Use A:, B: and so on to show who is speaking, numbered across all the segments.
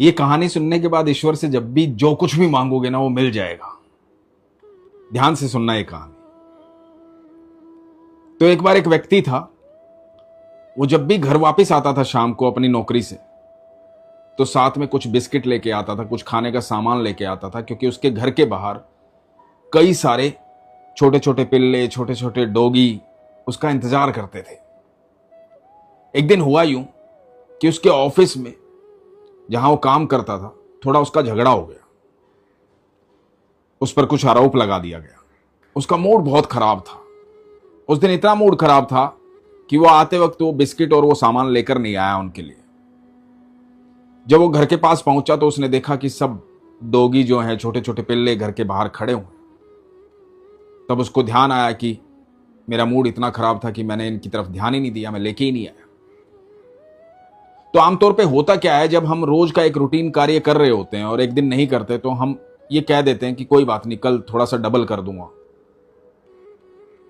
A: ये कहानी सुनने के बाद ईश्वर से जब भी जो कुछ भी मांगोगे ना वो मिल जाएगा। ध्यान से सुनना ये कहानी। तो एक बार एक व्यक्ति था, वो जब भी घर वापस आता था शाम को अपनी नौकरी से, तो साथ में कुछ बिस्किट लेके आता था, कुछ खाने का सामान लेके आता था, क्योंकि उसके घर के बाहर कई सारे छोटे छोटे पिल्ले, छोटे छोटे डॉगी उसका इंतजार करते थे। एक दिन हुआ यूं कि उसके ऑफिस में जहां वो काम करता था, थोड़ा उसका झगड़ा हो गया। उस पर कुछ आरोप लगा दिया गया। उसका मूड बहुत खराब था। उस दिन इतना मूड खराब था कि वो आते वक्त वो बिस्किट और वो सामान लेकर नहीं आया उनके लिए। जब वो घर के पास पहुंचा तो उसने देखा कि सब डॉगी जो हैं, छोटे छोटे पिल्ले घर के बाहर खड़े हुए। तब उसको ध्यान आया कि मेरा मूड इतना खराब था कि मैंने इनकी तरफ ध्यान ही नहीं दिया, मैं लेके ही नहीं आया। तो आमतौर पे होता क्या है, जब हम रोज का एक रूटीन कार्य कर रहे होते हैं और एक दिन नहीं करते, तो हम ये कह देते हैं कि कोई बात नहीं, कल थोड़ा सा डबल कर दूंगा,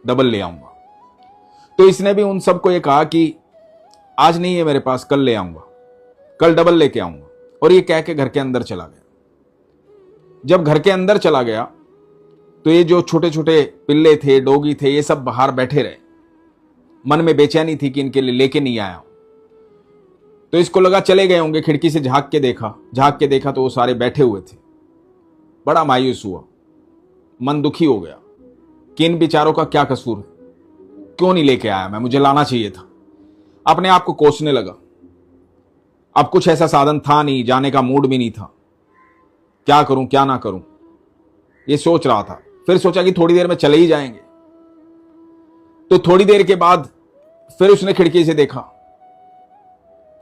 A: डबल ले आऊंगा। तो इसने भी उन सबको ये कहा कि आज नहीं है मेरे पास, कल ले आऊंगा, कल डबल लेके आऊंगा, और ये कह के घर के अंदर चला गया। जब घर के अंदर चला गया तो ये जो छोटे छोटे पिल्ले थे, डॉगी थे, ये सब बाहर बैठे रहे। मन में बेचैनी थी कि इनके लिए लेके नहीं आया। तो इसको लगा चले गए होंगे, खिड़की से झांक के देखा तो वो सारे बैठे हुए थे। बड़ा मायूस हुआ, मन दुखी हो गया कि इन बेचारों का क्या कसूर है, क्यों नहीं लेके आया मैं, मुझे लाना चाहिए था। अपने आप को कोसने लगा। अब कुछ ऐसा साधन था नहीं, जाने का मूड भी नहीं था, क्या करूं क्या ना करूं, ये सोच रहा था। फिर सोचा कि थोड़ी देर में चले ही जाएंगे। तो थोड़ी देर के बाद फिर उसने खिड़की से देखा,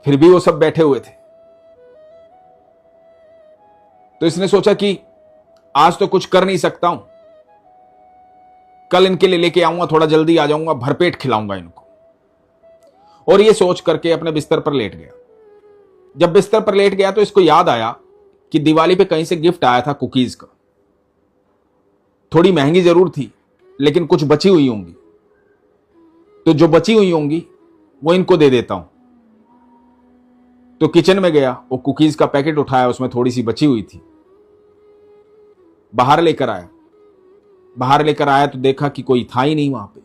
A: फिर भी वो सब बैठे हुए थे। तो इसने सोचा कि आज तो कुछ कर नहीं सकता हूं, कल इनके लिए लेके आऊंगा, थोड़ा जल्दी आ जाऊंगा, भरपेट खिलाऊंगा इनको। और ये सोच करके अपने बिस्तर पर लेट गया। जब बिस्तर पर लेट गया तो इसको याद आया कि दिवाली पे कहीं से गिफ्ट आया था कुकीज का। थोड़ी महंगी जरूर थी, लेकिन कुछ बची हुई होंगी, तो जो बची हुई होंगी वो इनको दे देता हूं। तो किचन में गया, वो कुकीज का पैकेट उठाया, उसमें थोड़ी सी बची हुई थी, बाहर लेकर आया तो देखा कि कोई था ही नहीं वहां पे,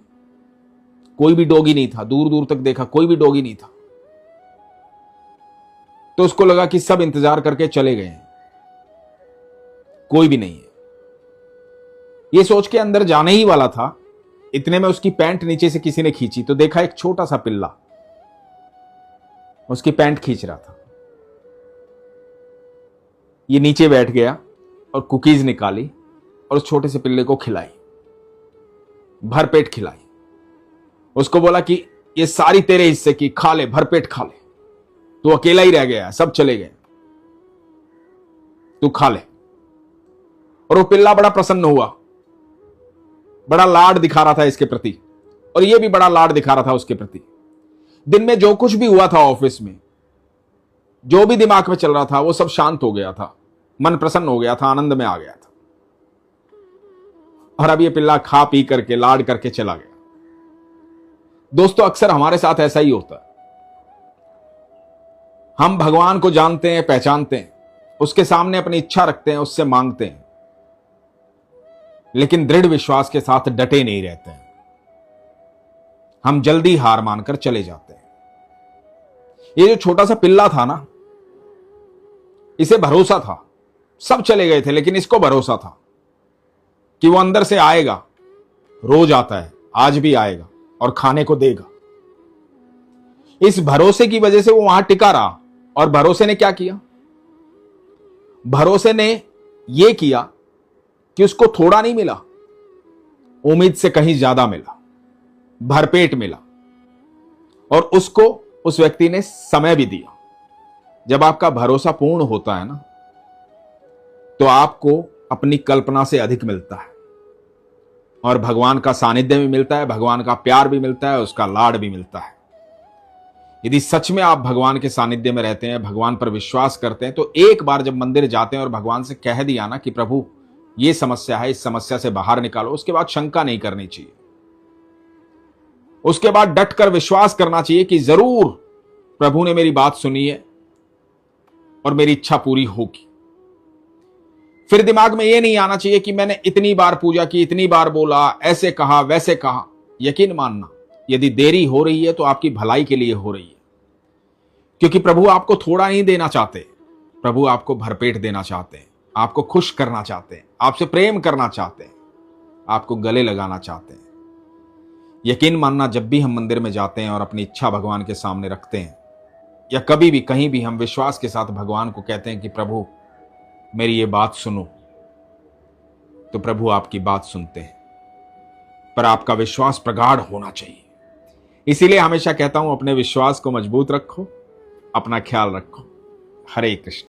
A: कोई भी डॉगी नहीं था। दूर दूर तक देखा, कोई भी डॉगी नहीं था। तो उसको लगा कि सब इंतजार करके चले गए हैं, कोई भी नहीं है। ये सोच के अंदर जाने ही वाला था, इतने में उसकी पैंट नीचे से किसी ने खींची। तो देखा एक छोटा सा पिल्ला उसकी पैंट खींच रहा था। ये नीचे बैठ गया और कुकीज निकाली और उस छोटे से पिल्ले को खिलाई, भरपेट खिलाई। उसको बोला कि ये सारी तेरे हिस्से की, खा ले, भरपेट खा ले, तू अकेला ही रह गया, सब चले गए, तू खा ले। और वो पिल्ला बड़ा प्रसन्न हुआ, बड़ा लाड दिखा रहा था इसके प्रति, और ये भी बड़ा लाड दिखा रहा था उसके प्रति। दिन में जो कुछ भी हुआ था ऑफिस में, जो भी दिमाग में चल रहा था, वो सब शांत हो गया था, मन प्रसन्न हो गया था, आनंद में आ गया था। और अब ये पिल्ला खा पी करके, लाड करके चला गया। दोस्तों, अक्सर हमारे साथ ऐसा ही होता है। हम भगवान को जानते हैं, पहचानते हैं, उसके सामने अपनी इच्छा रखते हैं, उससे मांगते हैं, लेकिन दृढ़ विश्वास के साथ डटे नहीं रहते हैं। हम जल्दी हार मानकर चले जाते हैं। ये जो छोटा सा पिल्ला था ना, इसे भरोसा था, सब चले गए थे, लेकिन इसको भरोसा था कि वो अंदर से आएगा, रोज आता है, आज भी आएगा और खाने को देगा। इस भरोसे की वजह से वो वहां टिका रहा। और भरोसे ने क्या किया? भरोसे ने यह किया कि उसको थोड़ा नहीं मिला, उम्मीद से कहीं ज्यादा मिला, भरपेट मिला। और उसको उस व्यक्ति ने समय भी दिया। जब आपका भरोसा पूर्ण होता है ना, तो आपको अपनी कल्पना से अधिक मिलता है, और भगवान का सानिध्य भी मिलता है, भगवान का प्यार भी मिलता है, उसका लाड भी मिलता है। यदि सच में आप भगवान के सानिध्य में रहते हैं, भगवान पर विश्वास करते हैं, तो एक बार जब मंदिर जाते हैं और भगवान से कह दिया ना कि प्रभु ये समस्या है, इस समस्या से बाहर निकालो, उसके बाद शंका नहीं करनी चाहिए। उसके बाद डटकर विश्वास करना चाहिए कि जरूर प्रभु ने मेरी बात सुनी है और मेरी इच्छा पूरी होगी। फिर दिमाग में यह नहीं आना चाहिए कि मैंने इतनी बार पूजा की, इतनी बार बोला, ऐसे कहा, वैसे कहा। यकीन मानना, यदि देरी हो रही है तो आपकी भलाई के लिए हो रही है, क्योंकि प्रभु आपको थोड़ा नहीं देना चाहते, प्रभु आपको भरपेट देना चाहते हैं, आपको खुश करना चाहते हैं, आपसे प्रेम करना चाहते हैं, आपको गले लगाना चाहते हैं। यकीन मानना, जब भी हम मंदिर में जाते हैं और अपनी इच्छा भगवान के सामने रखते हैं, या कभी भी कहीं भी हम विश्वास के साथ भगवान को कहते हैं कि प्रभु मेरी ये बात सुनो, तो प्रभु आपकी बात सुनते हैं। पर आपका विश्वास प्रगाढ़ होना चाहिए। इसीलिए हमेशा कहता हूं, अपने विश्वास को मजबूत रखो, अपना ख्याल रखो। हरे कृष्ण।